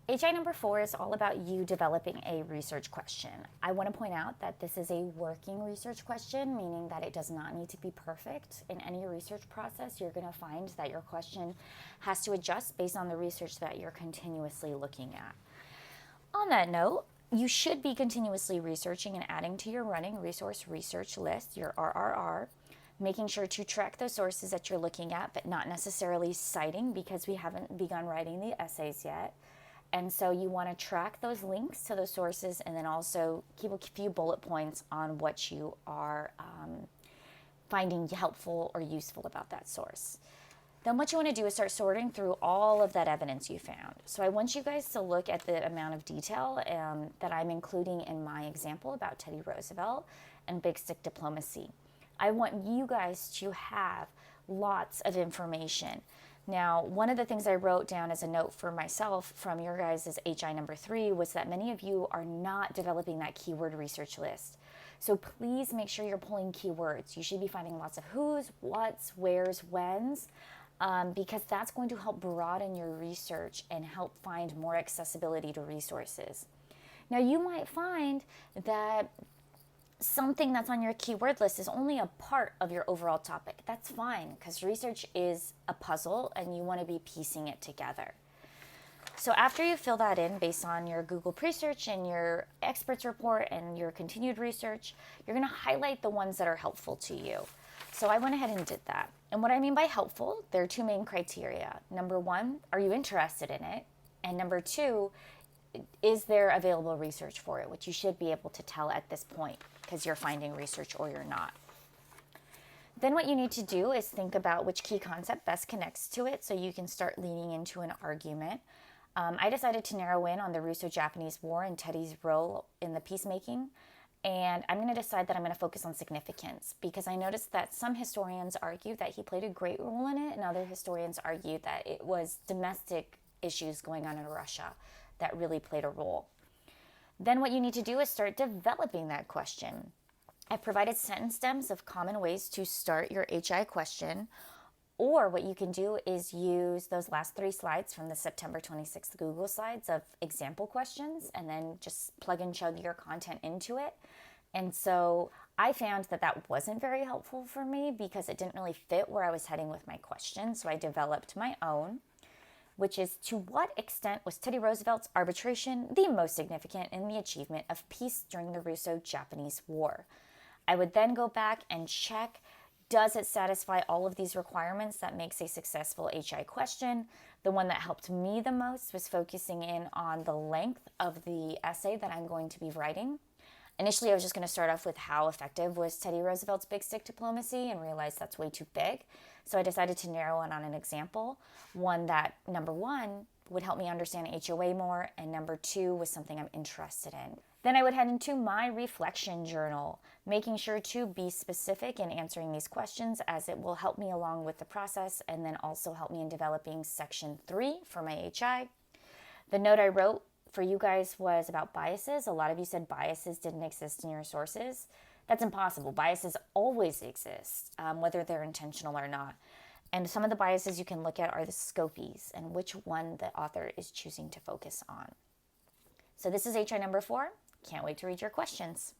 HI number 4 is all about you developing a research question. I want to point out that this is a working research question, meaning that it does not need to be perfect. In any research process, you're going to find that your question has to adjust based on the research that you're continuously looking at. On that note, you should be continuously researching and adding to your running resource research list, your RRR, making sure to track those sources that you're looking at, but not necessarily citing because we haven't begun writing the essays yet. And so you want to track those links to those sources and then also keep a few bullet points on what you are finding helpful or useful about that source. Then what you want to do is start sorting through all of that evidence you found. So I want you guys to look at the amount of detail that I'm including in my example about Teddy Roosevelt and big stick diplomacy. I want you guys to have lots of information. Now, one of the things I wrote down as a note for myself from your guys' HI number 3 was that many of you are not developing that keyword research list. So please make sure you're pulling keywords. You should be finding lots of who's, what's, where's, when's, because that's going to help broaden your research and help find more accessibility to resources. Now, you might find that something that's on your keyword list is only a part of your overall topic. That's fine, because research is a puzzle and you want to be piecing it together. So after you fill that in based on your Google pre-search and your experts report and your continued research, you're going to highlight the ones that are helpful to you. So I went ahead and did that. And what I mean by helpful, there are two main criteria. Number 1, are you interested in it? And number 2, is there available research for it, which you should be able to tell at this point because you're finding research or you're not. Then what you need to do is think about which key concept best connects to it so you can start leaning into an argument. I decided to narrow in on the Russo-Japanese War and Teddy's role in the peacemaking, and I'm going to decide that I'm going to focus on significance because I noticed that some historians argue that he played a great role in it and other historians argue that it was domestic issues going on in Russia that really played a role. Then what you need to do is start developing that question. I've provided sentence stems of common ways to start your HI question, or what you can do is use those last 3 slides from the September 26th Google slides of example questions and then just plug and chug your content into it. And so I found that that wasn't very helpful for me because it didn't really fit where I was heading with my question, so I developed my own, which is, to what extent was Teddy Roosevelt's arbitration the most significant in the achievement of peace during the Russo-Japanese War? I would then go back and check, does it satisfy all of these requirements that makes a successful HI question? The one that helped me the most was focusing in on the length of the essay that I'm going to be writing. Initially, I was just going to start off with how effective was Teddy Roosevelt's big stick diplomacy and realized that's way too big. So I decided to narrow in on an example, one that, number 1, would help me understand HOA more, and number 2 was something I'm interested in. Then I would head into my reflection journal, making sure to be specific in answering these questions as it will help me along with the process and then also help me in developing section 3 for my HI. The note I wrote for you guys was about biases. A lot of you said biases didn't exist in your sources. That's impossible. Biases always exist, whether they're intentional or not. And some of the biases you can look at are the scopies and which one the author is choosing to focus on. So this is HI number 4. Can't wait to read your questions.